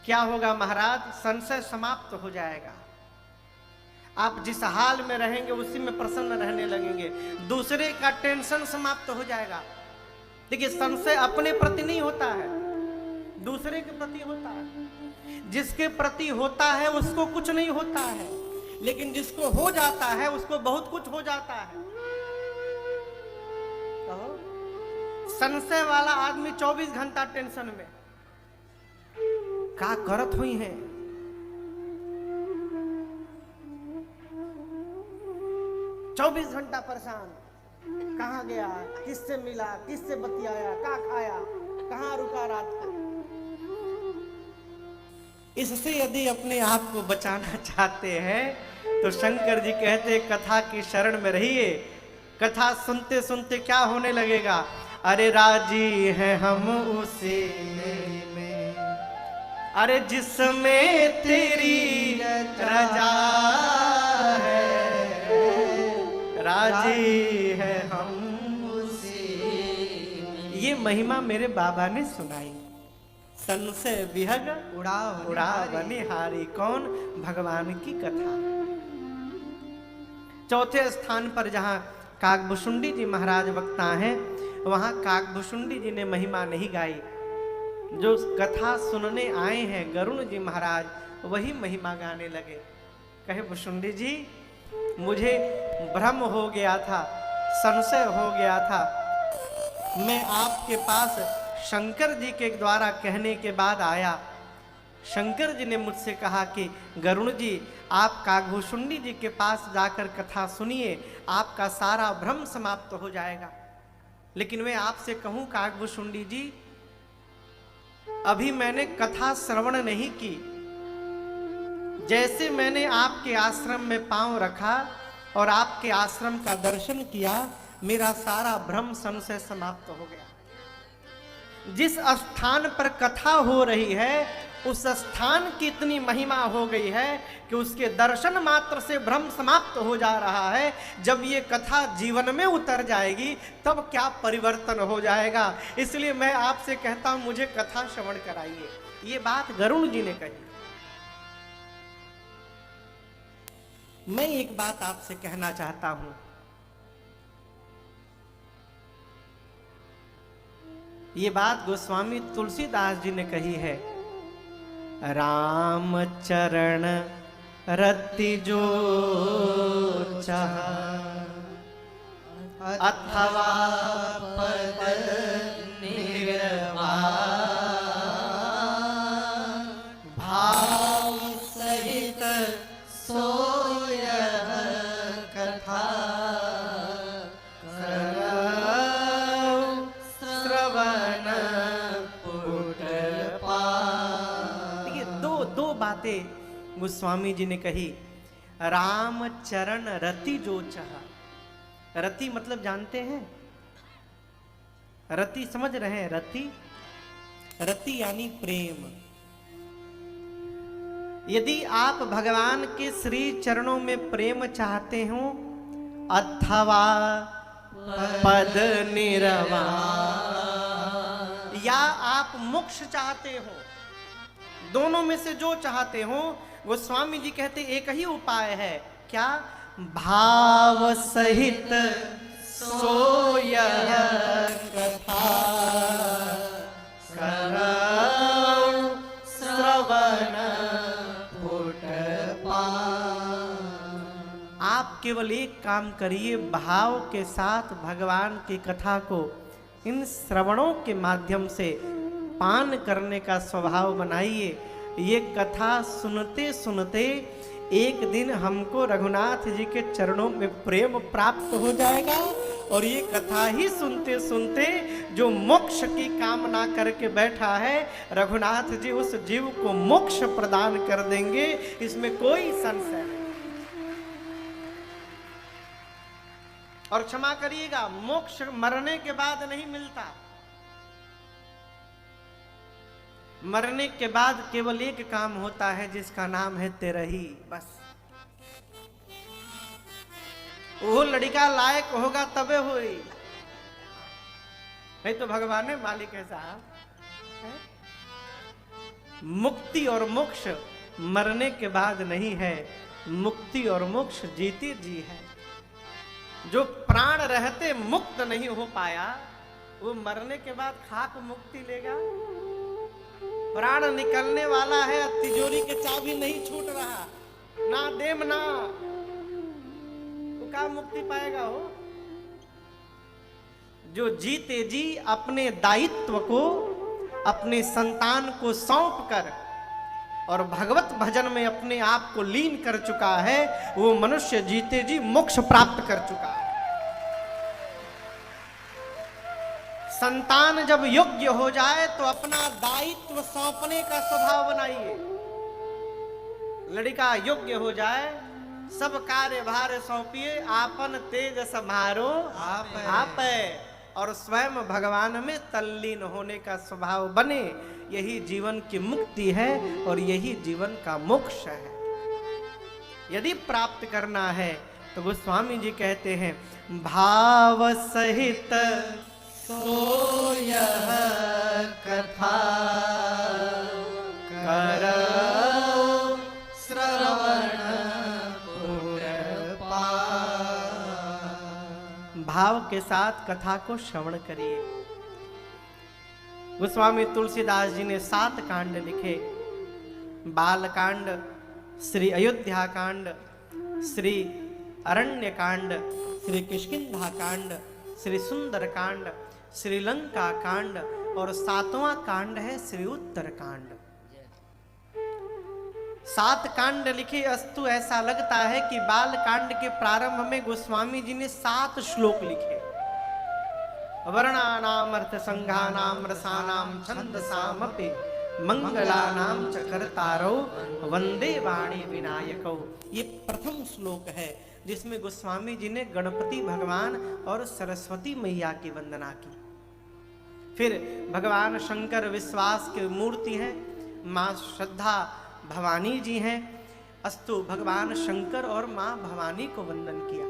क्या होगा महाराज? संशय समाप्त हो जाएगा। आप जिस हाल में रहेंगे उसी में प्रसन्न रहने लगेंगे। दूसरे का टेंशन समाप्त हो जाएगा। देखिए, संशय अपने प्रति नहीं होता है, दूसरे के प्रति होता है। जिसके प्रति होता है उसको कुछ नहीं होता है, लेकिन जिसको हो जाता है उसको बहुत कुछ हो जाता है। कहो, संशय वाला आदमी 24 घंटा टेंशन में का करत हुई है। चौबीस घंटा परेशान, कहाँ गया, किससे मिला, किससे बतियाया, क्या खाया, कहाँ रुका रात को। इससे यदि अपने आप को बचाना चाहते हैं तो शंकर जी कहते कथा की शरण में रहिए। कथा सुनते सुनते क्या होने लगेगा? अरे राजी हैं हम उसी में, अरे जिसमें तेरी रजा है, राजी है हम उसी। ये महिमा मेरे बाबा ने सुनाई। संशय विहग उड़ा बनिहारी। कौन? भगवान की कथा। चौथे स्थान पर जहां काकभुशुंडी जी महाराज वक्ता हैं, वहां काकभुशुंडी जी ने महिमा नहीं गाई। जो कथा सुनने आए हैं गरुण जी महाराज, वही महिमा गाने लगे। कहे, भुशुंडी जी, मुझे भ्रम हो गया था, संशय हो गया था। मैं आपके पास शंकर जी के द्वारा कहने के बाद आया। शंकर जी ने मुझसे कहा कि गरुण जी, आप काकभुशुंडी जी के पास जाकर कथा सुनिए, आपका सारा भ्रम समाप्त हो जाएगा। लेकिन मैं आपसे कहूं काकभुशुंडी जी, अभी मैंने कथा श्रवण नहीं की। जैसे मैंने आपके आश्रम में पांव रखा और आपके आश्रम का दर्शन किया, मेरा सारा भ्रम संशय समाप्त हो गया। जिस स्थान पर कथा हो रही है उस स्थान की इतनी महिमा हो गई है कि उसके दर्शन मात्र से भ्रम समाप्त हो जा रहा है। जब ये कथा जीवन में उतर जाएगी तब क्या परिवर्तन हो जाएगा। इसलिए मैं आपसे कहता हूं, मुझे कथा श्रवण कराइए। ये बात गरुण जी ने कही। मैं एक बात आपसे कहना चाहता हूं। ये बात गोस्वामी तुलसीदास जी ने कही है। राम चरण रति जो चाह, अथवा पद निर्वाण, भाव सहित सोय कथा, श्रवण पुट पार। देखिए, दो बातें गोस्वामी जी ने कही। राम चरण रति जो चाह। रति मतलब जानते हैं? रति समझ रहे हैं? रति, रति यानी प्रेम। यदि आप भगवान के श्री चरणों में प्रेम चाहते हो, अथवा पद निर्वाण, या आप मोक्ष चाहते हो, दोनों में से जो चाहते हो, गोस्वामी जी कहते एक ही उपाय है। क्या? भाव सहित सोय कथा, श्रवण पुट पार। आप केवल एक काम करिए, भाव के साथ भगवान की कथा को इन श्रवणों के माध्यम से पान करने का स्वभाव बनाइए। ये कथा सुनते सुनते एक दिन हमको रघुनाथ जी के चरणों में प्रेम प्राप्त हो जाएगा। और ये कथा ही सुनते सुनते जो मोक्ष की कामना करके बैठा है, रघुनाथ जी उस जीव को मोक्ष प्रदान कर देंगे, इसमें कोई संशय नहीं। और क्षमा करिएगा, मोक्ष मरने के बाद नहीं मिलता। मरने के बाद केवल एक काम होता है जिसका नाम है तेरही, बस। वो लड़का लायक होगा तबे हुई, नहीं तो भगवान ने मालिक है साहब। मुक्ति और मोक्ष मरने के बाद नहीं है, मुक्ति और मोक्ष जीते जी है। जो प्राण रहते मुक्त नहीं हो पाया, वो मरने के बाद खाक मुक्ति लेगा। प्राण निकलने वाला है, तिजोरी के चाबी नहीं छूट रहा, ना देम ना, तो क्या मुक्ति पाएगा हो? जो जीते जी अपने दायित्व को अपने संतान को सौंप कर और भगवत भजन में अपने आप को लीन कर चुका है, वो मनुष्य जीते जी मोक्ष प्राप्त कर चुका है। संतान जब योग्य हो जाए तो अपना दायित्व सौंपने का स्वभाव बनाइए। लड़का योग्य हो जाए, सब कार्यभार सौंपिए, आपन तेज समारो आप और स्वयं भगवान में तल्लीन होने का स्वभाव बने। यही जीवन की मुक्ति है और यही जीवन का मोक्ष है। यदि प्राप्त करना है तो गोस्वामी जी कहते हैं, भाव सहित सो यह कथा करो श्रवण भाव के साथ कथा को श्रवण करिए। गोस्वामी तुलसीदास जी ने 7 कांड लिखे, बाल कांड, श्री अयोध्या कांड, श्री अरण्य कांड, श्री किष्किंधा कांड, श्री सुंदर कांड, श्रीलंका कांड और 7वां कांड है श्री उत्तर कांड। 7 कांड लिखे, अस्तु ऐसा लगता है कि बाल कांड के प्रारंभ में गोस्वामी जी ने 7 श्लोक लिखे। वर्णानाम अर्थ संघानाम रसानाम छंदसामपि मंगलानाम च कर्तारौ वंदे वाणी विनायकौ। ये प्रथम श्लोक है जिसमें गोस्वामी जी ने गणपति भगवान और सरस्वती मैया की वंदना की। फिर भगवान शंकर विश्वास की मूर्ति हैं, माँ श्रद्धा भवानी जी हैं, अस्तु भगवान शंकर और माँ भवानी को वंदन किया।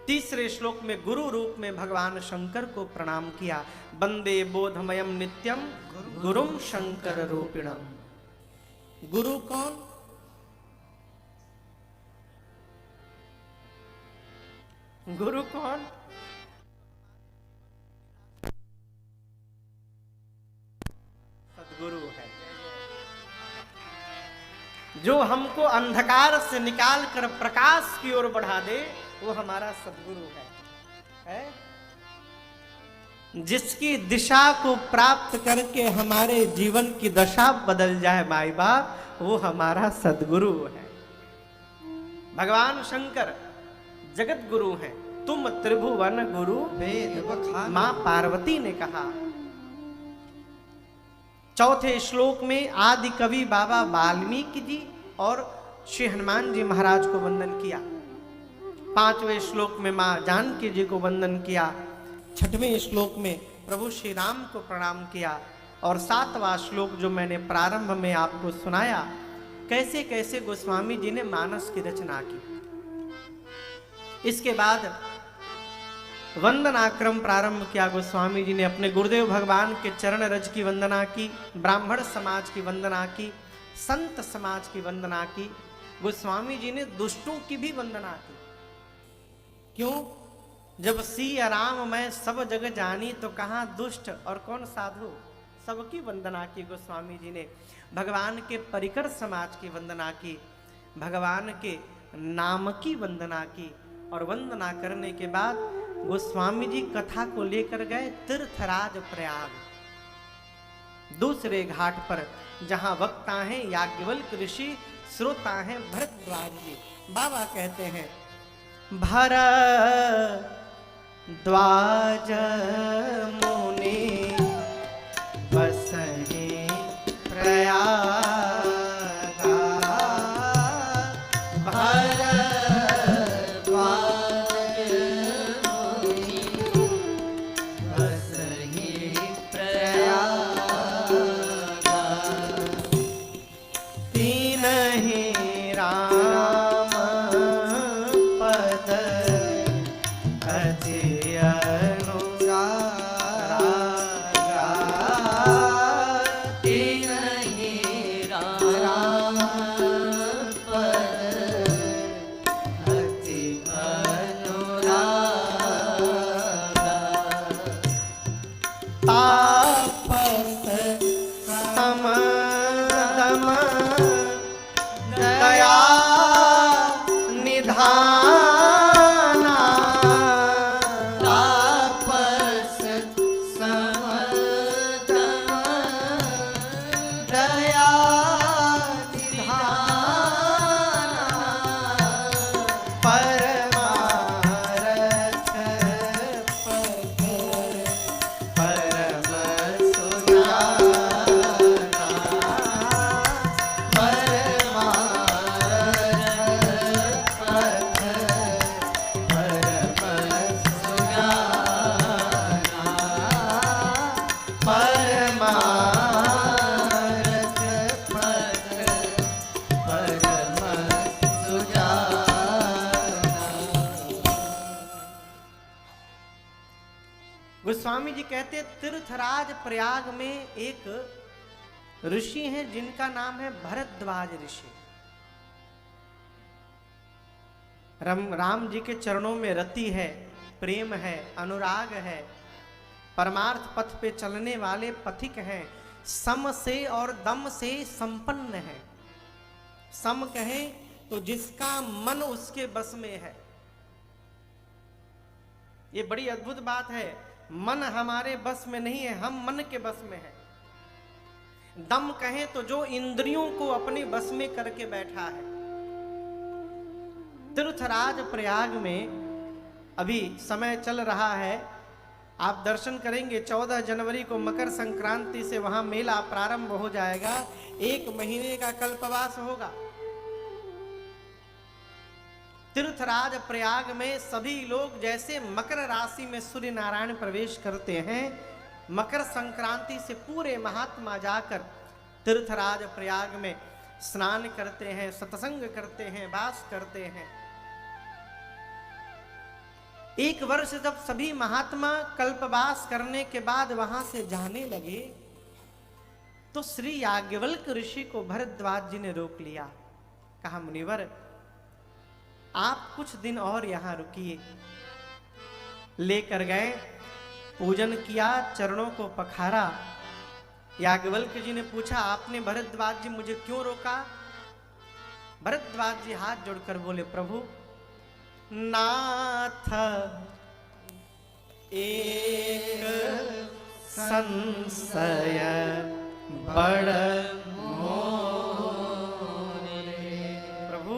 तीसरे श्लोक में गुरु रूप में भगवान शंकर को प्रणाम किया, वंदे बोधमयम नित्यम गुरुम शंकर रूपिणम। गुरु कौन? गुरु कौन? सदगुरु है, जो हमको अंधकार से निकाल कर प्रकाश की ओर बढ़ा दे, वो हमारा सदगुरु है? जिसकी दिशा को प्राप्त करके हमारे जीवन की दशा बदल जाए माई बाप, वो हमारा सदगुरु है। भगवान शंकर जगत गुरु हैं। तुम त्रिभुवन गुरु वेद बखान, मां पार्वती ने कहा। चौथे श्लोक में आदि कवि बाबा वाल्मीकि जी और श्री हनुमान जी महाराज को वंदन किया। 5वें श्लोक में मां जानकी जी को वंदन किया। 6वें श्लोक में प्रभु श्री राम को प्रणाम किया। और 7वां श्लोक जो मैंने प्रारंभ में आपको सुनाया, कैसे कैसे गोस्वामी जी ने मानस की रचना की। इसके बाद वंदना क्रम प्रारंभ किया। गोस्वामी जी ने अपने गुरुदेव भगवान के चरण रज की वंदना की, ब्राह्मण समाज की वंदना की, संत समाज की वंदना की। गोस्वामी जी ने दुष्टों की भी वंदना की। क्यों? जब सिया राम मैं सब जग जानी, तो कहाँ दुष्ट और कौन साधु, सबकी वंदना की गोस्वामी जी ने। भगवान के परिकर समाज की वंदना की, भगवान के नाम की वंदना की। और वंदना करने के बाद गोस्वामी जी कथा को लेकर गए तीर्थराज प्रयाग, दूसरे घाट पर, जहां वक्ता हैं याज्ञवल्क्य ऋषि, श्रोता हैं भरद्वाज जी। बाबा कहते हैं, भरद्वाज मुनि बसहि प्रयागा, तापस समदम दया निधाना। तापस समदम दया निधाना। परमारथ परम सुजाना। परमारथ परम सुजाना। परमारथ परम सुजाना। गोस्वामी जी कहते तीर्थराज प्रयाग में एक ऋषि हैं जिनका नाम है भरद्वाज ऋषि। राम जी के चरणों में रति है, प्रेम है, अनुराग है, परमार्थ पथ पे चलने वाले पथिक हैं, सम से और दम से संपन्न है। सम कहें तो जिसका मन उसके बस में है। ये बड़ी अद्भुत बात है। मन हमारे बस में नहीं है, हम मन के बस में है। दम कहें तो जो इंद्रियों को अपने बस में करके बैठा है। तीर्थराज प्रयाग में अभी समय चल रहा है, आप दर्शन करेंगे। 14 जनवरी को मकर संक्रांति से वहां मेला प्रारंभ हो जाएगा। 1 महीने का कल्पवास होगा। तीर्थराज प्रयाग में सभी लोग जैसे मकर राशि में सूर्य नारायण प्रवेश करते हैं, मकर संक्रांति से पूरे महात्मा जाकर तीर्थराज प्रयाग में स्नान करते हैं, सत्संग करते हैं, वास करते हैं। एक वर्ष जब सभी महात्मा कल्पवास करने के बाद वहां से जाने लगे तो श्री याज्ञवल्क्य ऋषि को भरद्वाज जी ने रोक लिया। कहा, मुनिवर आप कुछ दिन और यहां रुकिए। लेकर गए, पूजन किया, चरणों को पखारा। याज्ञवल्क्य जी ने पूछा, आपने भरद्वाज जी मुझे क्यों रोका? भरद्वाज जी हाथ जोड़कर बोले, प्रभु नाथ एक संशय बड़ मोरे। प्रभु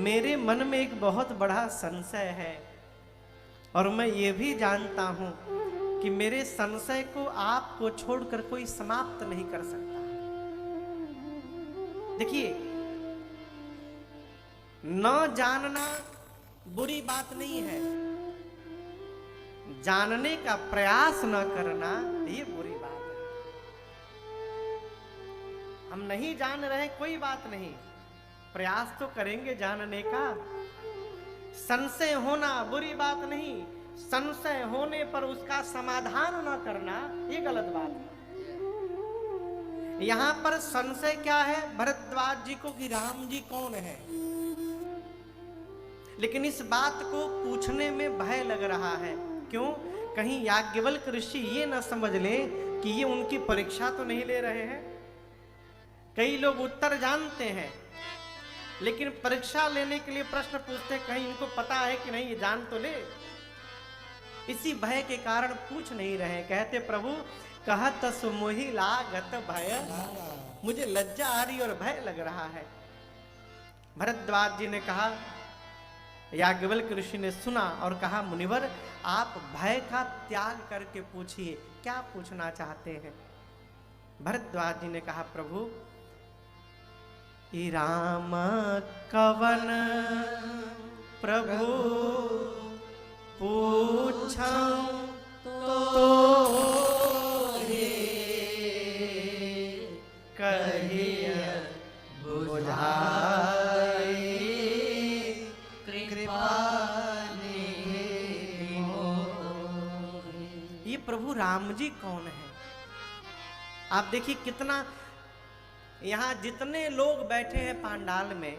मेरे मन में एक बहुत बड़ा संशय है और मैं ये भी जानता हूं कि मेरे संशय को आपको छोड़कर कोई समाप्त नहीं कर सकता। देखिए, न जानना बुरी बात नहीं है, जानने का प्रयास न करना ये बुरी बात है। हम नहीं जान रहे, कोई बात नहीं, प्रयास तो करेंगे जानने का। संशय होना बुरी बात नहीं, संशय होने पर उसका समाधान न करना ये गलत बात है। यहां पर संशय क्या है? भरद्वाज जी को कि राम जी कौन है, लेकिन इस बात को पूछने में भय लग रहा है। क्यों? कहीं याज्ञवल्क्य ऋषि ये न समझ ले कि ये उनकी परीक्षा तो नहीं ले रहे हैं। कई लोग उत्तर जानते हैं लेकिन परीक्षा लेने के लिए प्रश्न पूछते हैं, कहीं इनको पता है कि नहीं, ये जान तो ले। इसी भय के कारण पूछ नहीं रहे। कहते, प्रभु कहत सुमोहि लागत भय, मुझे लज्जा आ रही और भय लग रहा है। भरद्वाज जी ने कहा, याज्ञवल्क्य ऋषि ने सुना और कहा, मुनिवर आप भय का त्याग करके पूछिए, क्या पूछना चाहते हैं? भरद्वाज जी ने कहा, प्रभु ई राम कवन प्रभु पूछूं तो कहिए बुझाई कृपा ये प्रभु राम जी कौन है? आप देखिए कितना, यहां जितने लोग बैठे हैं पांडाल में,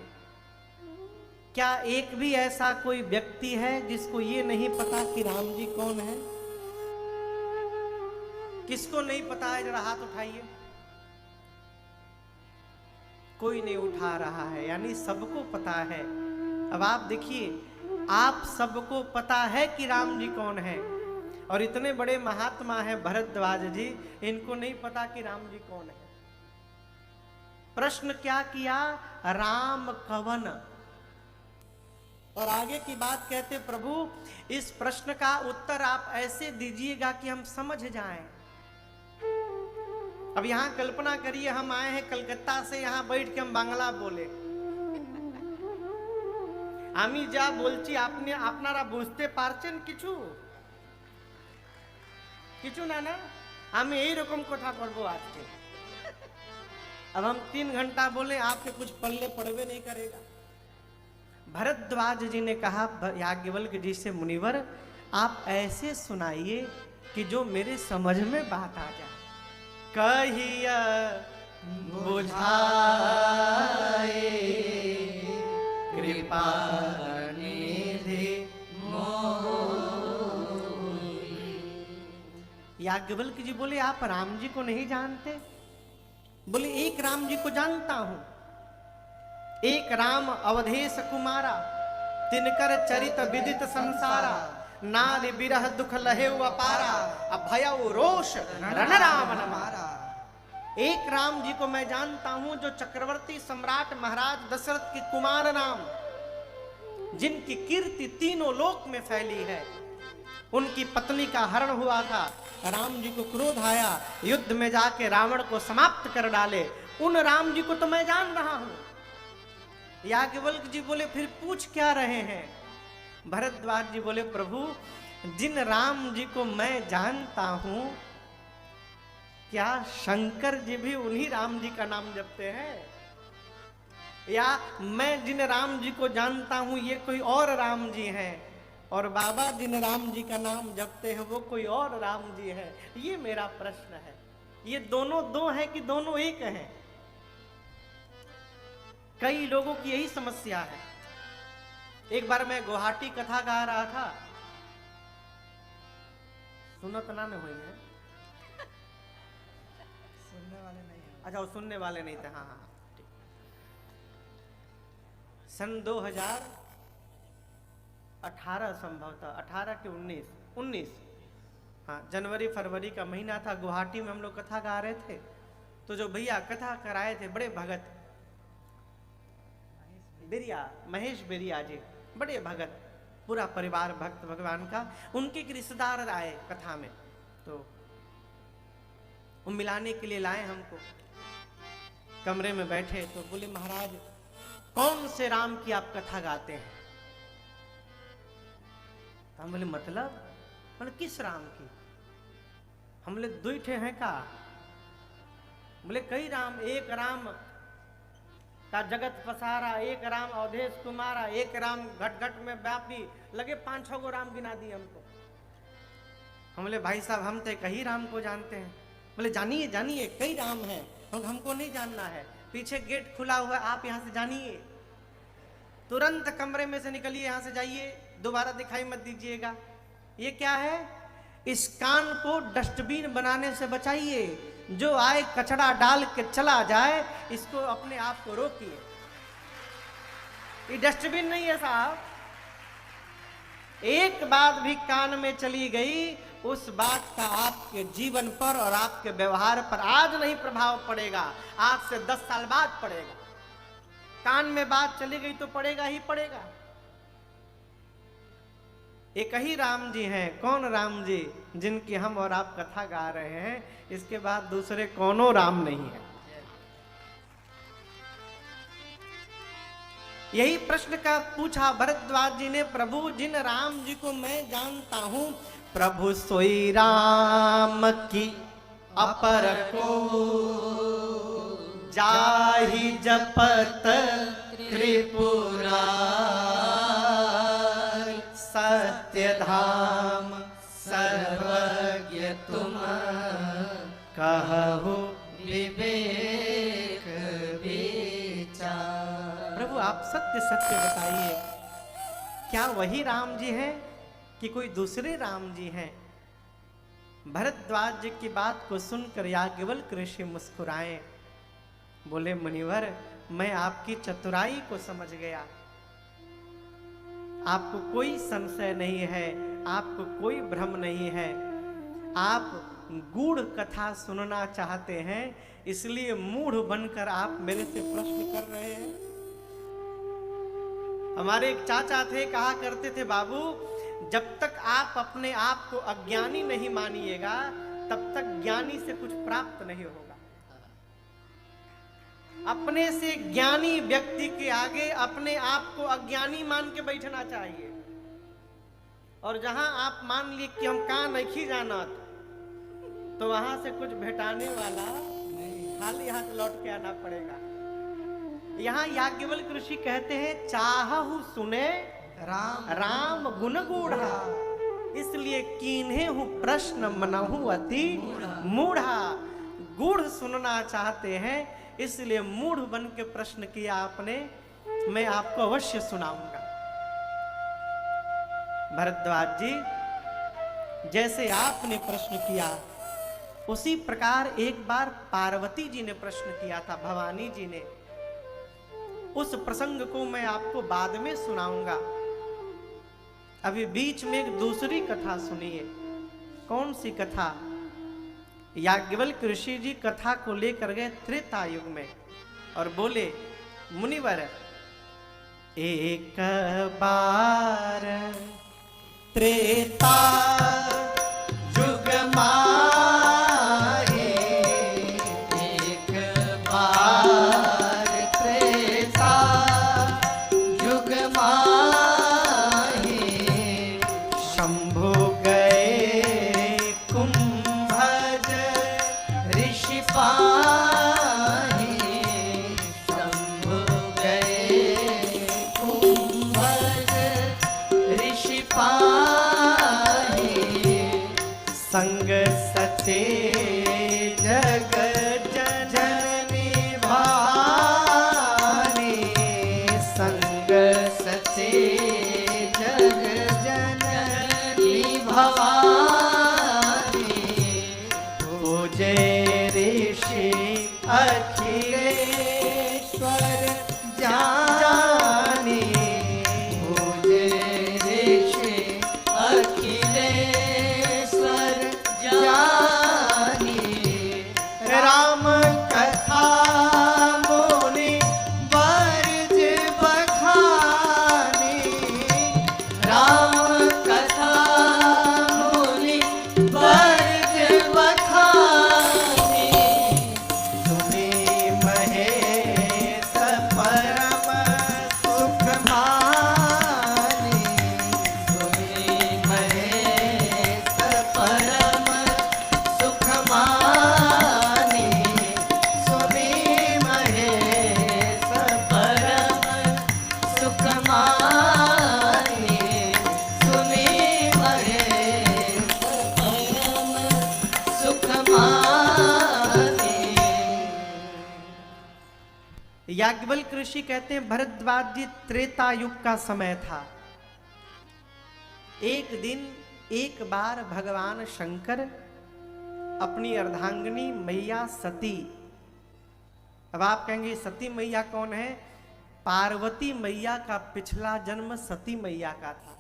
क्या एक भी ऐसा कोई व्यक्ति है जिसको ये नहीं पता कि राम जी कौन है? किसको नहीं पता है? जरा हाथ उठाइए। कोई नहीं उठा रहा है, यानी सबको पता है। अब आप देखिए, आप सबको पता है कि राम जी कौन है, और इतने बड़े महात्मा हैं भरद्वाज जी, इनको नहीं पता कि राम जी कौन है। प्रश्न क्या किया? राम कवन। और आगे की बात कहते, प्रभु इस प्रश्न का उत्तर आप ऐसे दीजिएगा कि हम समझ जाएं। अब यहां कल्पना करिए, हम आए हैं कलकत्ता से, यहां बैठ के हम बांग्ला बोले, আমি যা বলছি আপনি আপনারা বুঝতে পারছেন কিছু? কিছু না না, আমি এই রকম কথা করব আজকে। अब हम 3 घंटा बोले, आपके कुछ पल्ले पड़वे नहीं करेगा। भरद्वाज जी ने कहा याज्ञवल्क्य जी से, मुनिवर आप ऐसे सुनाइए कि जो मेरे समझ में बात आ जाए। कहिया बुझाए कृपा निधि मोहि। याज्ञवल्क्य जी बोले, आप राम जी को नहीं जानते? बोले, एक राम जी को जानता हूं, एक राम अवधेश कुमारा, तिनकर चरित विदित संसारा, नारि बिरह दुख लहे अपारा, अभय रोष रण राम नमारा। एक राम जी को मैं जानता हूं जो चक्रवर्ती सम्राट महाराज दशरथ के कुमार नाम, जिनकी कीर्ति तीनों लोक में फैली है। उनकी पत्नी का हरण हुआ था, राम जी को क्रोध आया, युद्ध में जाके रावण को समाप्त कर डाले। उन राम जी को तो मैं जान रहा हूं। याज्ञवल्क्य जी बोले, फिर पूछ क्या रहे हैं? भरद्वाज जी बोले, प्रभु जिन राम जी को मैं जानता हूं, क्या शंकर जी भी उन्हीं राम जी का नाम जपते हैं? या मैं जिन राम जी को जानता हूं ये कोई और राम जी हैं, और बाबा जिन राम जी का नाम जपते हैं वो कोई और राम जी हैं? ये मेरा प्रश्न है। ये दोनों दो हैं कि दोनों एक हैं? कई लोगों की यही समस्या है। एक बार मैं गुवाहाटी कथा गा रहा था, सुनत ना में हुई है, सुनने वाले नहीं है। अच्छा, वो सुनने वाले नहीं थे। हाँ हाँ, सन 2018 संभवतः 18 के 19, हाँ जनवरी फरवरी का महीना था। गुवाहाटी में हम लोग कथा गा रहे थे, तो जो भैया कथा कराए थे, बड़े भगत बेरिया, महेश बेरिया जी, बड़े भगत, पूरा परिवार भक्त भगवान का। उनके एक रिश्तेदार आए कथा में, तो वो मिलाने के लिए लाए हमको। कमरे में बैठे तो बोले, महाराज कौन से राम की आप कथा गाते हैं? तो हम बोले, मतलब? बोले, किस राम की? हम बोले, 2 ठे हैं का? बोले, कई राम, एक राम का जगत पसारा, एक राम अवधेश कुमारा, एक राम घट घट में व्यापी, लगे 5-6 गो राम गिना दिए हमको। हम बोले, भाई साहब हम तो कई राम को जानते हैं। बोले, जानिए जानिए, कई राम हैं, हमको नहीं जानना है, पीछे गेट खुला हुआ है, आप यहाँ से जानिए, तुरंत कमरे में से निकलिए, यहाँ से जाइए, दोबारा दिखाई मत दीजिएगा। ये क्या है? इस कान को डस्टबिन बनाने से बचाइए, जो आए कचरा डाल के चला जाए, इसको अपने आप को रोकिए। ये डस्टबिन नहीं है साहब। एक बात भी कान में चली गई, उस बात का आपके जीवन पर और आपके व्यवहार पर आज नहीं प्रभाव पड़ेगा, आज से 10 साल बाद पड़ेगा। कान में बात चली गई तो पड़ेगा ही पड़ेगा। एक ही राम जी हैं। कौन राम जी? जिनकी हम और आप कथा गा रहे हैं, इसके बाद दूसरे कौनो राम नहीं है। यही प्रश्न का पूछा भरद्वाज जी ने, प्रभु जिन राम जी को मैं जानता हूं, प्रभु सोई राम की अपर को जाहि जपत त्रिपुरारि, सत्य धाम सर्वज्ञ तुम कहु विवेक विचार। प्रभु आप सत्य सत्य बताइए, क्या वही राम जी हैं कि कोई दूसरे राम जी हैं? भरद्वाज जी की बात को सुनकर याज्ञवल्क्य ऋषि मुस्कुराए, बोले मुनिवर मैं आपकी चतुराई को समझ गया, आपको कोई संशय नहीं है, आपको कोई भ्रम नहीं है, आप गूढ़ कथा सुनना चाहते हैं, इसलिए मूढ़ बनकर आप मेरे से प्रश्न कर रहे हैं। हमारे एक चाचा थे, कहा करते थे बाबू जब तक आप अपने आप को अज्ञानी नहीं मानिएगा तब तक ज्ञानी से कुछ प्राप्त नहीं होगा। अपने से ज्ञानी व्यक्ति के आगे अपने आप को अज्ञानी मान के बैठना चाहिए, और जहां आप मान लिए कि हम कहां नहीं जाना तो वहां से कुछ भेटाने वाला खाली हाथ लौट के आना पड़ेगा। यहाँ याज्ञवल्क्य ऋषि कहते हैं चाहहु सुने राम गुण गूढ़ा, इसलिए कीन्हे हूँ प्रश्न मनहु अति मूढ़ा। गूढ़ सुनना चाहते हैं इसलिए मूढ़ बन के प्रश्न किया आपने, मैं आपको अवश्य सुनाऊंगा। भरद्वाज जी जैसे आपने प्रश्न किया उसी प्रकार एक बार पार्वती जी ने प्रश्न किया था, भवानी जी ने। उस प्रसंग को मैं आपको बाद में सुनाऊंगा। अभी बीच में एक दूसरी कथा सुनिए। कौन सी कथा? याज्ञवल्क्य ऋषि जी कथा को लेकर गए त्रेता युग में और बोले मुनिवर एक बार त्रेता युग माहे, एक बार त्रेता युग माहे, शंभु गए कुंभज ऋषि पाहे, शंभु गए कुंभज ऋषि पाहे, संग सचे जग जननी भानी, संग सचे जग जननी भवानी, पूजे ऋषि अखिलेश्वर जानी, पूजे ऋषि अखिलेश्वर जानी, राम कथा मुनि वर्ज बखानी, राम कथा मुनि वर्ज बखानी, सुनी महेश परम सुख मानी, सुनी महेश परम सुख मानी, सुनी महेश परम सुख मानी, सुनी महेश परम सुख मानी। याज्ञवल्क्य ऋषि कहते हैं भरद्वाज जी त्रेता युग का समय था। एक दिन एक बार भगवान शंकर अपनी अर्धांगिनी मैया सती, अब आप कहेंगे सती मैया कौन है? पार्वती मैया का पिछला जन्म सती मैया का था।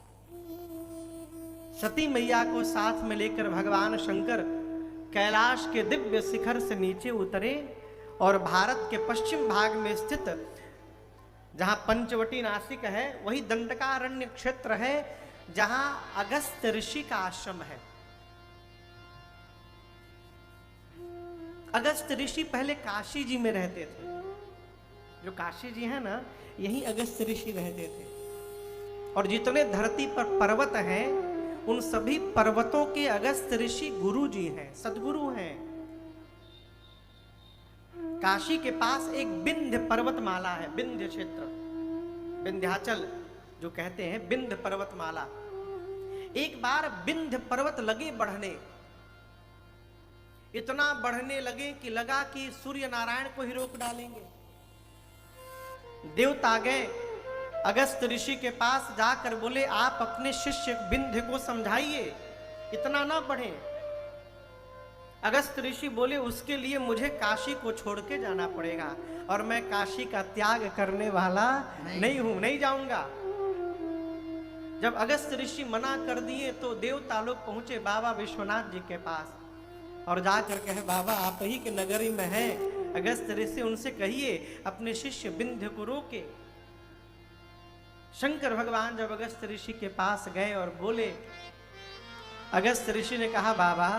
सती मैया को साथ में लेकर भगवान शंकर कैलाश के दिव्य शिखर से नीचे उतरे और भारत के पश्चिम भाग में स्थित जहां पंचवटी नासिक है वही दंडकारण्य क्षेत्र है जहां अगस्त ऋषि का आश्रम है। अगस्त ऋषि पहले काशी जी में रहते थे। जो काशी जी है ना, यही अगस्त ऋषि रहते थे। और जितने धरती पर पर्वत हैं उन सभी पर्वतों के अगस्त ऋषि गुरु जी हैं, सदगुरु हैं। काशी के पास एक विंध्य पर्वतमाला है, विंध्य क्षेत्र, विंध्याचल जो कहते हैं, विंध्य पर्वतमाला। एक बार विंध्य पर्वत लगे बढ़ने, इतना बढ़ने लगे कि लगा कि सूर्य नारायण को ही रोक डालेंगे। देवता गए अगस्त ऋषि के पास जाकर बोले आप अपने शिष्य विंध्य को समझाइए इतना ना बढ़े। अगस्त ऋषि बोले उसके लिए मुझे काशी को छोड़ के जाना पड़ेगा और मैं काशी का त्याग करने वाला नहीं हूं, नहीं जाऊंगा। जब अगस्त ऋषि मना कर दिए तो देवता लोग पहुंचे बाबा विश्वनाथ जी के पास और जाकर कहे बाबा आप ही के नगरी में है अगस्त ऋषि, उनसे कहिए अपने शिष्य विंध्य को रोके। शंकर भगवान जब अगस्त ऋषि के पास गए और बोले, अगस्त ऋषि ने कहा बाबा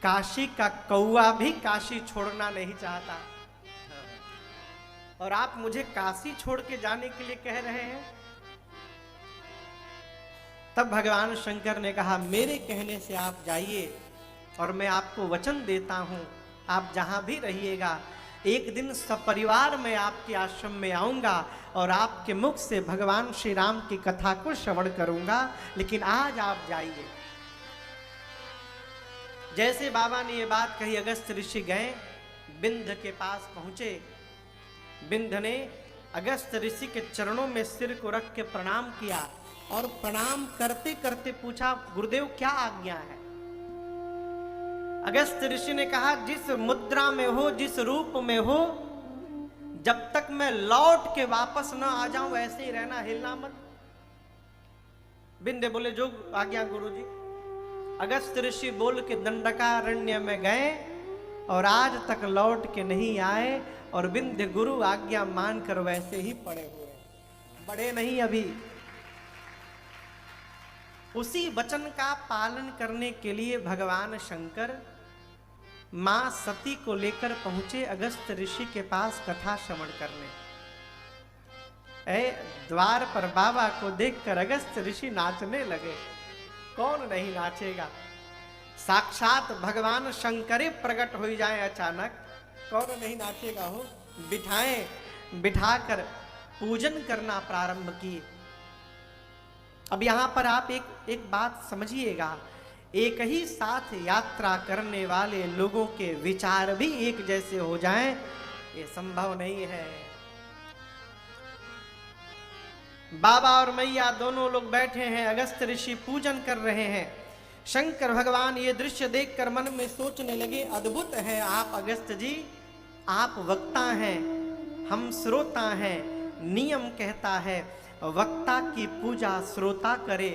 काशी का कौवा भी काशी छोड़ना नहीं चाहता और आप मुझे काशी छोड़ के जाने के लिए कह रहे हैं। तब भगवान शंकर ने कहा मेरे कहने से आप जाइए और मैं आपको वचन देता हूं आप जहां भी रहिएगा एक दिन सपरिवार में आपके आश्रम में आऊंगा और आपके मुख से भगवान श्री राम की कथा को श्रवण करूंगा, लेकिन आज आप जाइए। जैसे बाबा ने ये बात कही अगस्त ऋषि गए, विंध्य के पास पहुंचे। विंध्य ने अगस्त ऋषि के चरणों में सिर को रख के प्रणाम किया और प्रणाम करते करते पूछा गुरुदेव क्या आज्ञा है। अगस्त ऋषि ने कहा जिस मुद्रा में हो जिस रूप में हो जब तक मैं लौट के वापस न आ जाऊं ऐसे ही रहना, हिलना मत। विंध्य बोले जो आज्ञा गुरुजी। अगस्त ऋषि बोल के दंडकारण्य में गए और आज तक लौट के नहीं आए और विंध्य गुरु आज्ञा मानकर वैसे ही पड़े हुए, बड़े नहीं अभी। उसी वचन का पालन करने के लिए भगवान शंकर मां सती को लेकर पहुंचे अगस्त ऋषि के पास कथा श्रवण करने। द्वार पर बाबा को देखकर अगस्त ऋषि नाचने लगे। कौन नहीं नाचेगा, साक्षात भगवान शंकर प्रकट हो जाए अचानक, कौन नहीं नाचेगा हो। बिठाकर पूजन करना प्रारंभ किए। अब यहां पर आप एक बात समझिएगा, एक ही साथ यात्रा करने वाले लोगों के विचार भी एक जैसे हो जाएं, ये संभव नहीं है। बाबा और मैया दोनों लोग बैठे हैं, अगस्त ऋषि पूजन कर रहे हैं। शंकर भगवान ये दृश्य देखकर मन में सोचने लगे अद्भुत है आप अगस्त जी, आप वक्ता हैं, हम श्रोता हैं। नियम कहता है वक्ता की पूजा श्रोता करे,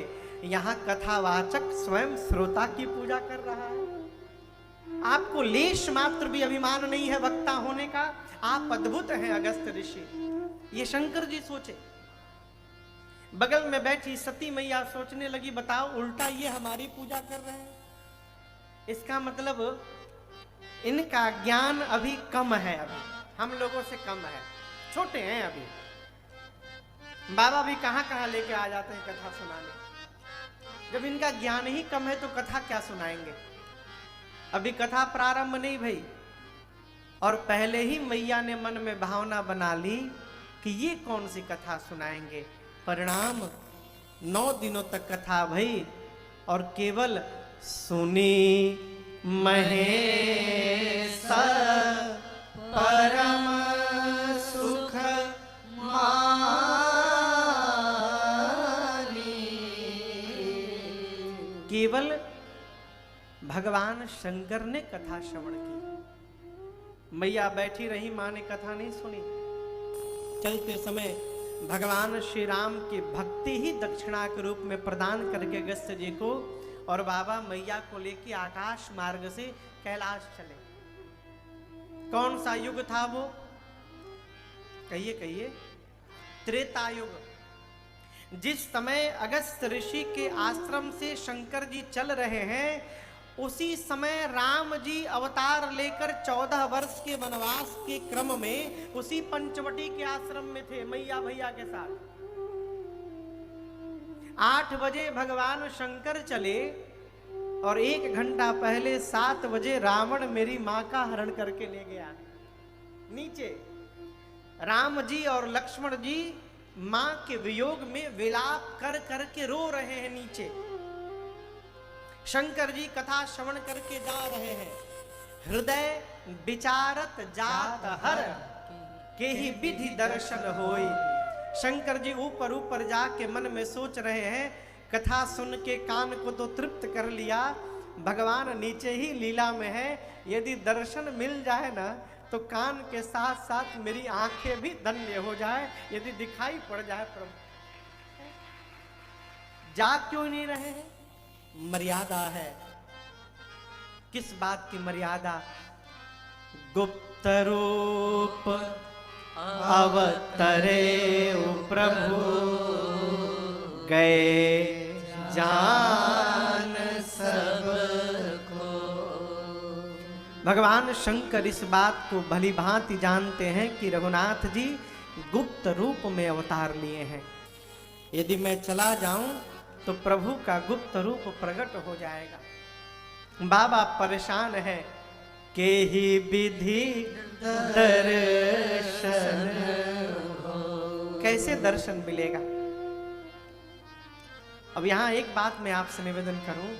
यहाँ कथावाचक स्वयं श्रोता की पूजा कर रहा है। आपको लेश मात्र भी अभिमान नहीं है वक्ता होने का, आप अद्भुत हैं अगस्त ऋषि। ये शंकर जी सोचे। बगल में बैठी सती मैया सोचने लगी बताओ उल्टा ये हमारी पूजा कर रहे हैं, इसका मतलब इनका ज्ञान अभी कम है, अभी हम लोगों से कम है, छोटे हैं अभी। बाबा भी कहां कहां लेके आ जाते हैं कथा सुनाने। जब इनका ज्ञान ही कम है तो कथा क्या सुनाएंगे। अभी कथा प्रारंभ नहीं भई और पहले ही मैया ने मन में भावना बना ली कि ये कौन सी कथा सुनाएंगे। परिणाम 9 दिनों तक कथा भई और केवल सुनी महेश परम सुख केवल भगवान शंकर ने कथा श्रवण की। मैया बैठी रही, मां ने कथा नहीं सुनी। चलते समय भगवान श्री राम की भक्ति ही दक्षिणा के रूप में प्रदान करके अगस्त जी को और बाबा मैया को लेके आकाश मार्ग से कैलाश चले। कौन सा युग था वो, कहिए कहिए। त्रेता युग। जिस समय अगस्त ऋषि के आश्रम से शंकर जी चल रहे हैं उसी समय राम जी अवतार लेकर 14 वर्ष के वनवास के क्रम में उसी पंचवटी के आश्रम में थे मैया भैया के साथ। 8 बजे भगवान शंकर चले और 1 घंटा पहले 7 बजे रावण मेरी मां का हरण करके ले गया। नीचे राम जी और लक्ष्मण जी मां के वियोग में विलाप कर करके रो रहे हैं। नीचे शंकर जी कथा श्रवण करके जा रहे हैं। हृदय विचारत जात हर के ही विधि दर्शन होई। शंकर जी ऊपर ऊपर जाके मन में सोच रहे हैं कथा सुन के कान को तो तृप्त कर लिया, भगवान नीचे ही लीला में है। यदि दर्शन मिल जाए ना तो कान के साथ साथ मेरी आंखें भी धन्य हो जाए, यदि दिखाई पड़ जाए प्रभु। जाग क्यों नहीं रहे हैं? मर्यादा है। किस बात की मर्यादा? गुप्त रूप अवतरे प्रभु, गए जान सबको। भगवान शंकर इस बात को भली भांति जानते हैं कि रघुनाथ जी गुप्त रूप में अवतार लिए हैं। यदि मैं चला जाऊं तो प्रभु का गुप्त रूप प्रकट हो जाएगा। बाबा परेशान है के ही विधि दर्शन हो, कैसे दर्शन मिलेगा? अब यहां एक बात मैं आपसे निवेदन करूं,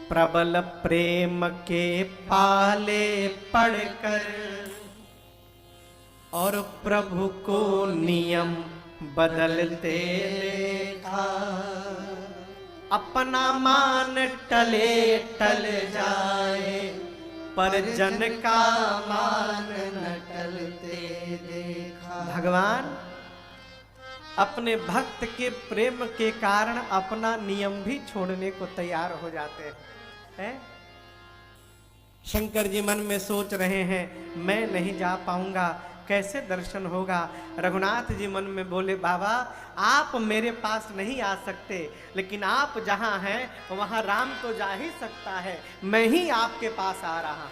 प्रबल प्रेम के पाले पड़कर और प्रभु को नियम बदलते देखा, अपना मान टले टल जाए पर जन का मान न टलते देखा। भगवान अपने भक्त के प्रेम के कारण अपना नियम भी छोड़ने को तैयार हो जाते हैं। शंकर जी मन में सोच रहे हैं मैं नहीं जा पाऊंगा, कैसे दर्शन होगा? रघुनाथ जी मन में बोले बाबा आप मेरे पास नहीं आ सकते, लेकिन आप जहां हैं वहां राम तो जा ही सकता है, मैं ही आपके पास आ रहा हूं।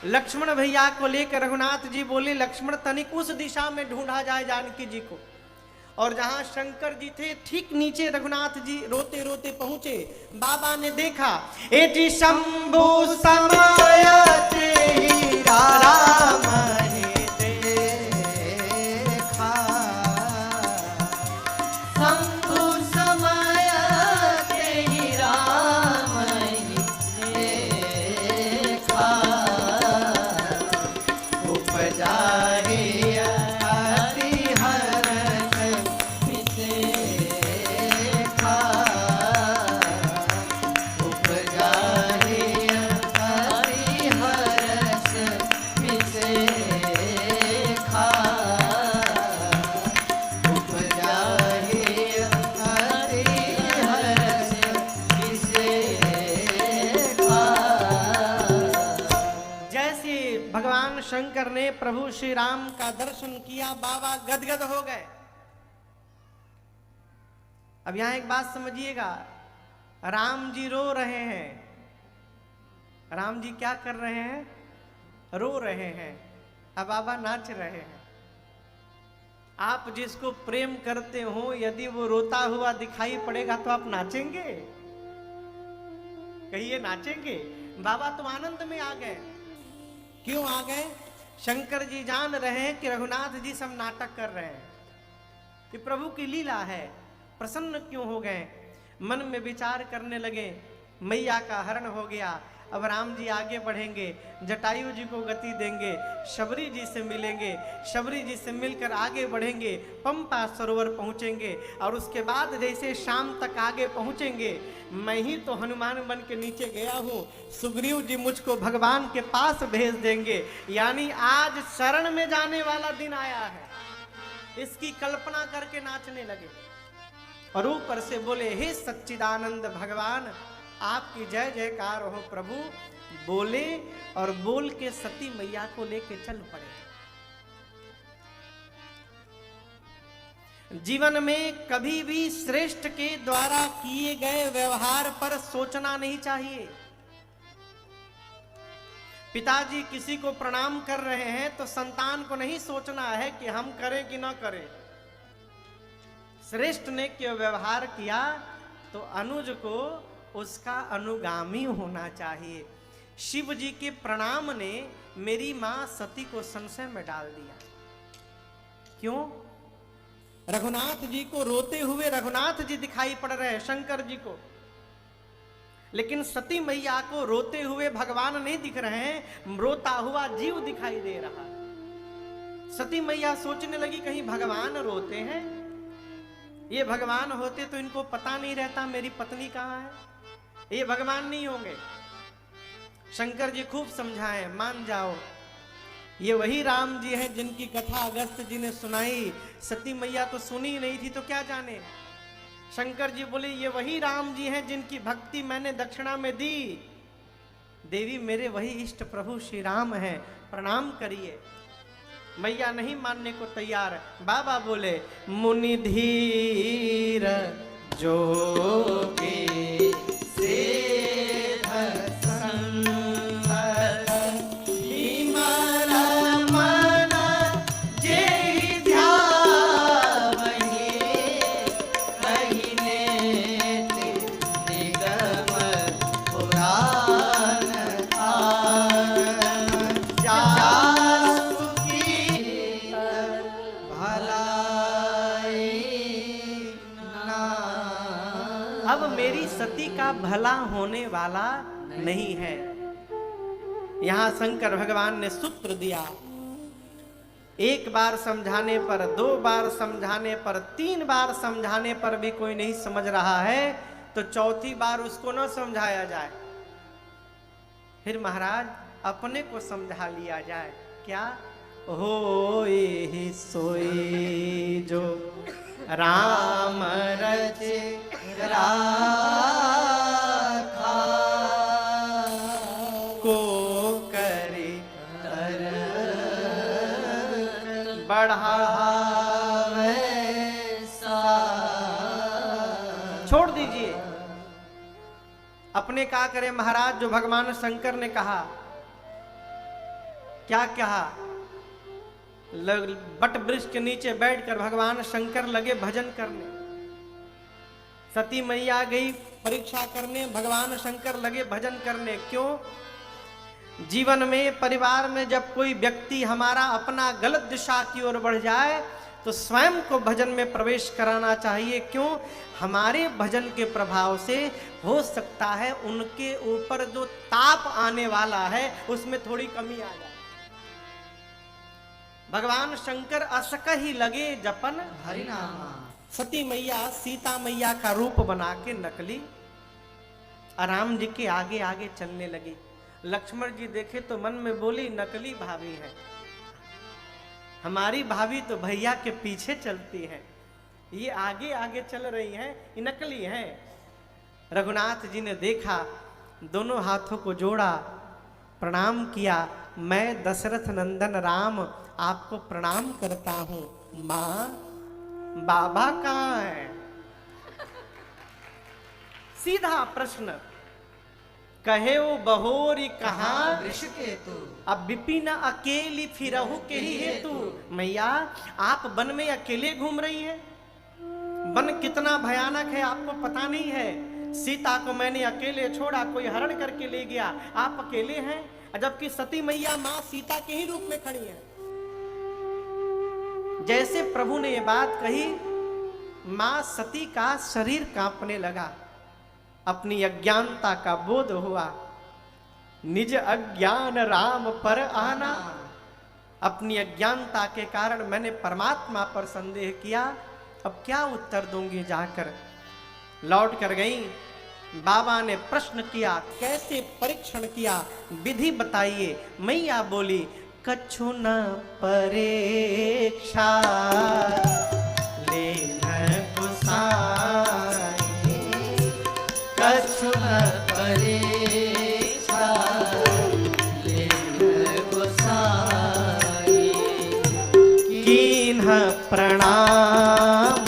लक्ष्मण भैया को लेकर रघुनाथ जी बोले लक्ष्मण तनिक उस दिशा में ढूंढा जाए जानकी जी को। और जहां शंकर जी थे ठीक नीचे रघुनाथ जी रोते रोते पहुंचे। बाबा ने देखा एटी शंभु समायत ही राम ही देखा, शंभु समायत ही राम ही देखा, उपजाए शंकर ने प्रभु श्री राम का दर्शन किया, बाबा गदगद हो गए। अब यहां एक बात समझिएगा, राम जी रो रहे हैं। राम जी क्या कर रहे हैं? रो रहे हैं। अब बाबा नाच रहे हैं। आप जिसको प्रेम करते हो यदि वो रोता हुआ दिखाई पड़ेगा तो आप नाचेंगे? कहिए नाचेंगे? बाबा तो आनंद में आ गए। क्यों आ गए? शंकर जी जान रहे हैं कि रघुनाथ जी सब नाटक कर रहे हैं, कि प्रभु की लीला है। प्रसन्न क्यों हो गए? मन में विचार करने लगे मैया का हरण हो गया, अब राम जी आगे बढ़ेंगे, जटायु जी को गति देंगे, शबरी जी से मिलेंगे, शबरी जी से मिलकर आगे बढ़ेंगे, पंपा सरोवर पहुंचेंगे और उसके बाद जैसे शाम तक आगे पहुंचेंगे, मैं ही तो हनुमान बन के नीचे गया हूँ, सुग्रीव जी मुझको भगवान के पास भेज देंगे। यानी आज शरण में जाने वाला दिन आया है, इसकी कल्पना करके नाचने लगे। और ऊपर से बोले हे सच्चिदानंद भगवान आपकी जय जयकार हो प्रभु। बोले और बोल के सती मैया को लेके चल पड़े। जीवन में कभी भी श्रेष्ठ के द्वारा किए गए व्यवहार पर सोचना नहीं चाहिए। पिताजी किसी को प्रणाम कर रहे हैं तो संतान को नहीं सोचना है कि हम करें कि ना करें। श्रेष्ठ ने क्यों व्यवहार किया तो अनुज को उसका अनुगामी होना चाहिए। शिव जी के प्रणाम ने मेरी मां सती को संशय में डाल दिया। क्यों? रघुनाथ जी को रोते हुए रघुनाथ जी दिखाई पड़ रहे हैं, शंकर जी को, लेकिन सती मैया को रोते हुए भगवान नहीं दिख रहे हैं, रोता हुआ जीव दिखाई दे रहा है। सती मैया सोचने लगी कहीं भगवान रोते हैं। ये भगवान होते तो इनको पता नहीं रहता मेरी पत्नी कहाँ है, ये भगवान नहीं होंगे। शंकर जी खूब समझाए, मान जाओ ये वही राम जी हैं जिनकी कथा अगस्त जी ने सुनाई। सती मैया तो सुनी ही नहीं थी तो क्या जाने। शंकर जी बोले ये वही राम जी हैं जिनकी भक्ति मैंने दक्षिणा में दी। देवी मेरे वही इष्ट प्रभु श्री राम हैं, प्रणाम करिए। मैया नहीं मानने को तैयार। बाबा बोले मुनि धीर जोगे सेध संत विमल मन जेहि ध्यावहि कहिने निगम पुराण अब मेरी सती का भला होने वाला नहीं है। यहां शंकर भगवान ने सूत्र दिया। एक बार समझाने पर, 2 बार समझाने पर, 3 बार समझाने पर भी कोई नहीं समझ रहा है तो चौथी बार उसको न समझाया जाए, फिर महाराज अपने को समझा लिया जाए। क्या होए सोई जो राम रचे राखा को करे कर बढ़ावे सा। छोड़ दीजिए, अपने क्या करे महाराज। जो भगवान शंकर ने कहा, क्या कहा? बट वृक्ष के नीचे बैठकर भगवान शंकर लगे भजन करने। सती मैया गई परीक्षा करने, भगवान शंकर लगे भजन करने। क्यों? जीवन में, परिवार में जब कोई व्यक्ति हमारा अपना गलत दिशा की ओर बढ़ जाए तो स्वयं को भजन में प्रवेश कराना चाहिए। क्यों? हमारे भजन के प्रभाव से हो सकता है उनके ऊपर जो ताप आने वाला है उसमें थोड़ी कमी आ जाए। भगवान शंकर असक ही लगे जपन हरिनामा। सती मैया सीता मैया का रूप बना के नकली राम जी के आगे आगे चलने लगी। लक्ष्मण जी देखे तो मन में बोली नकली भाभी है, हमारी भाभी तो भैया के पीछे चलती है, ये आगे आगे चल रही है, ये नकली है। रघुनाथ जी ने देखा, दोनों हाथों को जोड़ा, प्रणाम किया। मैं दशरथ नंदन राम आपको प्रणाम करता हूं। मां, बाबा कहाँ है? सीधा प्रश्न। कहे वो बहोरी कहाँ ऋषिकेतु, अब विपिन अकेली फिरहु के ही हेतु। मैया आप वन में अकेले घूम रही हैं? वन कितना भयानक है आपको पता नहीं है। सीता को मैंने अकेले छोड़ा, कोई हरण करके ले गया, आप अकेले हैं। जबकि सती मैया मां सीता के ही रूप में खड़ी है। जैसे प्रभु ने ये बात कही, मां सती का शरीर कांपने लगा, अपनी अज्ञानता का बोध हुआ। निज अज्ञान राम पर आना, अपनी अज्ञानता के कारण मैंने परमात्मा पर संदेह किया, अब क्या उत्तर दूंगी जाकर। लौट कर गई। बाबा ने प्रश्न किया, कैसे परीक्षण किया, विधि बताइए। मैया बोली कछु न परीक्षा लेन कुसाई, कछु न परीक्षा लेन कुसाई, कीन्ह प्रणाम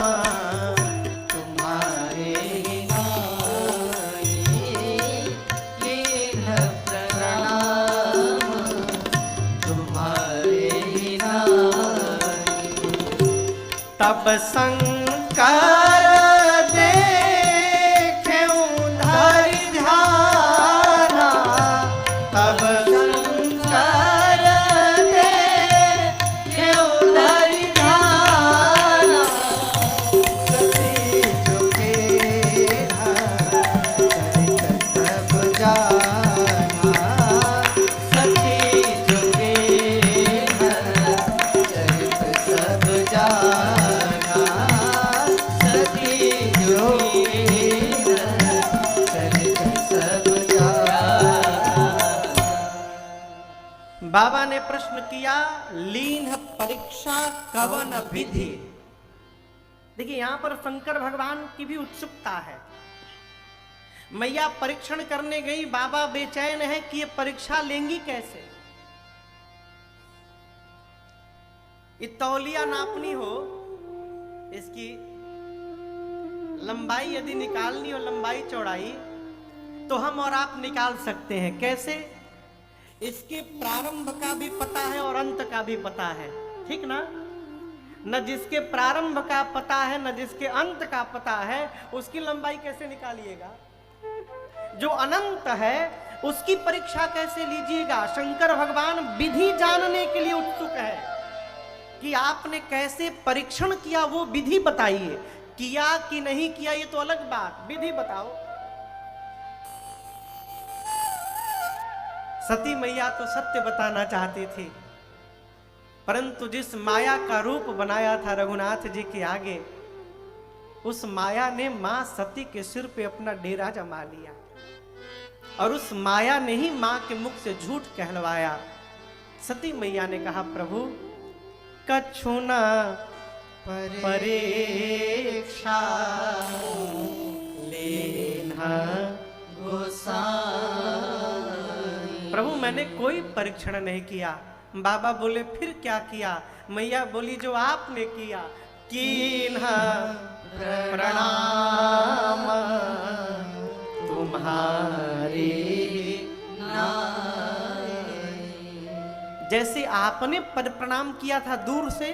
तुम्हारे नाई, कीन्ह प्रणाम तुम्हारे नाई। तब शंकर देखे धरि ध्याना, तब शंकर देखे धरि ध्याना। सती झुके चरित सब जाना, सती झुके चरित सब जाना, सती बाबा ने प्रश्न किया, लीन परीक्षा कवन विधि। देखिए यहां पर शंकर भगवान की भी उत्सुकता है। मैया परीक्षण करने गई, बाबा बेचैन है कि ये परीक्षा लेंगी कैसे। ये तौलिया नापनी हो, इसकी लंबाई यदि निकालनी हो, लंबाई चौड़ाई, तो हम और आप निकाल सकते हैं। कैसे? इसके प्रारंभ का भी पता है और अंत का भी पता है, ठीक ना। न जिसके प्रारंभ का पता है न जिसके अंत का पता है, उसकी लंबाई कैसे निकालिएगा। जो अनंत है उसकी परीक्षा कैसे लीजिएगा। शंकर भगवान विधि जानने के लिए उत्सुक है कि आपने कैसे परीक्षण किया, वो विधि बताइए। किया कि नहीं किया ये तो अलग बात, विधि बताओ। सती मैया तो सत्य बताना चाहती थी, परंतु जिस माया का रूप बनाया था रघुनाथ जी के आगे, उस माया ने मां सती के सिर पे अपना डेरा जमा लिया और उस माया ने ही मां के मुख से झूठ कहलवाया। सती मैया ने कहा, प्रभु कछु न परीक्षा लेना गोसाई। प्रभु मैंने कोई परीक्षण नहीं किया। बाबा बोले फिर क्या किया। मैया बोली जो आपने किया। कीन्हा प्रणाम तुम्हारी जैसे आपने प्रणाम किया था दूर से,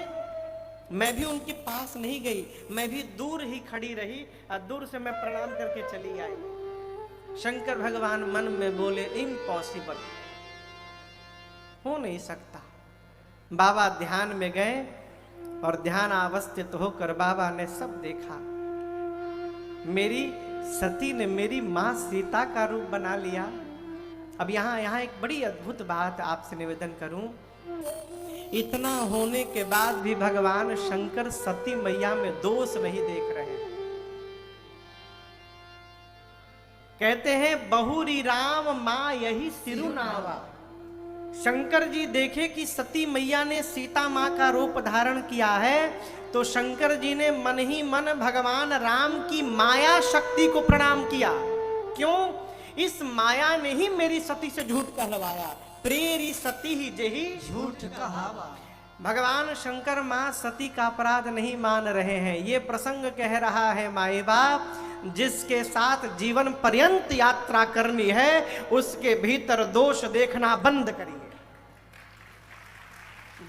मैं भी उनके पास नहीं गई, मैं भी दूर ही खड़ी रही और दूर से मैं प्रणाम करके चली आई। शंकर भगवान मन में बोले इम्पॉसिबल, हो नहीं सकता। बाबा ध्यान में गए और ध्यान अवस्थित होकर बाबा ने सब देखा। मेरी सती ने मेरी मां सीता का रूप बना लिया। अब यहाँ एक बड़ी अद्भुत बात आपसे निवेदन करूं। इतना होने के बाद भी भगवान शंकर सती मैया में दोष नहीं देख रहे। कहते हैं बहुरी राम मां यही सिरुनावा। शंकर जी देखे कि सती मैया ने सीता मां का रूप धारण किया है, तो शंकर जी ने मन ही मन भगवान राम की माया शक्ति को प्रणाम किया। क्यों? इस माया ने ही मेरी सती से झूठ कहलवाया। प्रेरी सती ही जेही झूठ कहावा। भगवान शंकर मां सती का अपराध नहीं मान रहे हैं। ये प्रसंग कह रहा है माए बाप, जिसके साथ जीवन पर्यंत यात्रा करनी है उसके भीतर दोष देखना बंद करिए।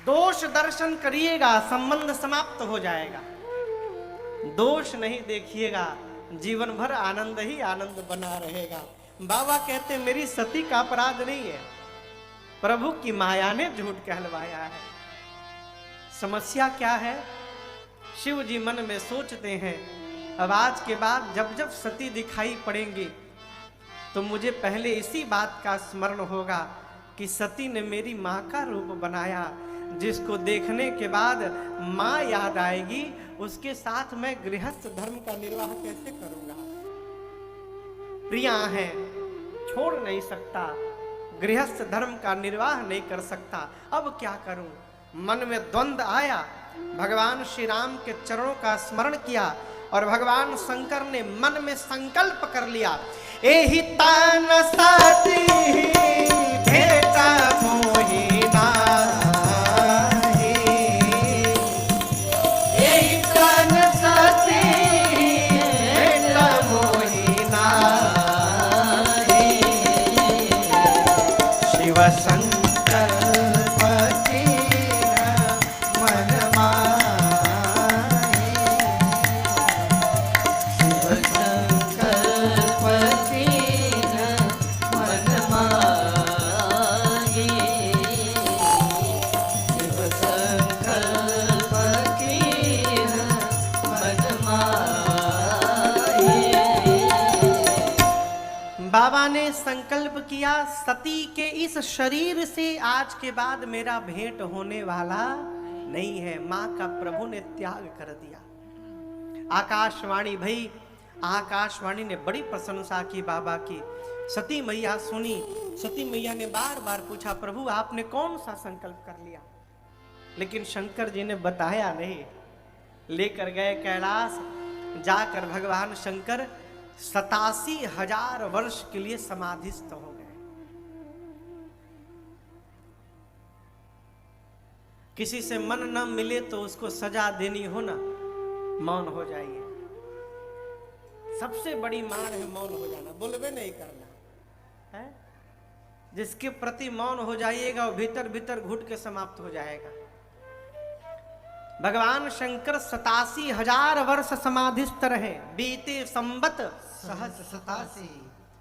दोष दर्शन करिएगा, संबंध समाप्त हो जाएगा। दोष नहीं देखिएगा, जीवन भर आनंद ही आनंद बना रहेगा। बाबा कहते मेरी सती का अपराध नहीं है, प्रभु की माया ने झूठ कहलवाया है। समस्या क्या है? शिव जी मन में सोचते हैं, अब आज के बाद जब जब सती दिखाई पड़ेंगी तो मुझे पहले इसी बात का स्मरण होगा कि सती ने मेरी माँ का रूप बनाया, जिसको देखने के बाद माँ याद आएगी। उसके साथ मैं गृहस्थ धर्म का निर्वाह कैसे करूंगा? प्रिया है, छोड़ नहीं सकता, गृहस्थ धर्म का निर्वाह नहीं कर सकता। अब क्या करूं? मन में द्वंद्व आया। भगवान श्री राम के चरणों का स्मरण किया और भगवान शंकर ने मन में संकल्प कर लिया, एहि तान सती भेटा मोहि नाहि, एहि तान सती भेटा मोहि नाहि, शिव संकल्प कीन्हा मन माहि, शिव संकल्प कीन्हा मन माहि, शिव संकल्प कीन्हा मन माहि। बाबा ने संकल्प किया, सती के इस शरीर से आज के बाद मेरा भेंट होने वाला नहीं है। मां का प्रभु ने त्याग कर दिया। आकाशवाणी भई, आकाशवाणी ने बड़ी प्रशंसा की बाबा की। सती मैया सुनी। सती मैया ने बार बार पूछा, प्रभु आपने कौन सा संकल्प कर लिया? लेकिन शंकर जी ने बताया नहीं। लेकर गए कैलाश, जाकर भगवान शंकर 87,000 वर्ष के लिए समाधिस्थ हो गए। किसी से मन न मिले तो उसको सजा देनी हो ना, मौन हो जाइए। सबसे बड़ी मार है मौन हो जाना, बोलबे नहीं करना है। जिसके प्रति मौन हो जाइएगा वो भीतर भीतर घुट के समाप्त हो जाएगा। भगवान शंकर 87,000 वर्ष समाधिस्थ रहे। बीते संवत सहज 87।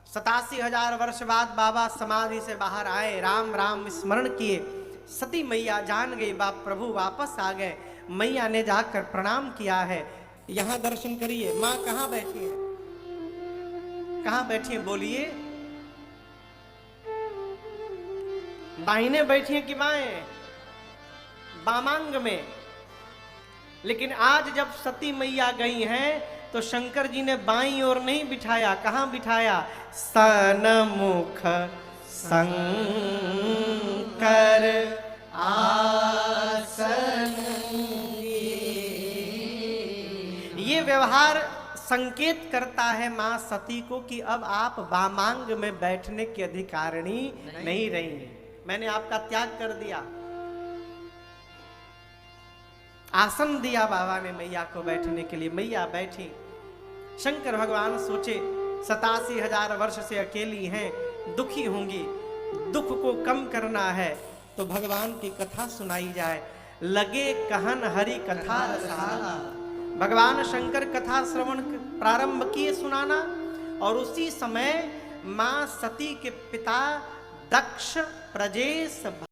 87,000 वर्ष बाद बाबा समाधि से बाहर आए, राम राम स्मरण किए। सती मैया जान गई बाप प्रभु वापस आ गए। मैया ने जाकर प्रणाम किया है। यहां दर्शन करिए, माँ कहाँ बैठी है? कहाँ बैठी है बोलिए? दाहिने बैठी है कि बाएं? बामांग में। लेकिन आज जब सती मैया गई हैं तो शंकर जी ने बाईं ओर नहीं बिठाया। कहां बिठाया? सन्मुख शंकर आसन। ये व्यवहार संकेत करता है मां सती को कि अब आप वामांग में बैठने की अधिकारिणी नहीं रही। मैंने आपका त्याग कर दिया। आसन दिया बाबा ने मैया को बैठने के लिए। मैया बैठी। शंकर भगवान सोचे 87,000 वर्ष से अकेली हैं, दुखी होंगी, दुख को कम करना है तो भगवान की कथा सुनाई जाए। लगे कहन हरि कथा रसाला। भगवान शंकर कथा श्रवण प्रारंभ किए सुनाना। और उसी समय मां सती के पिता दक्ष, प्रजेश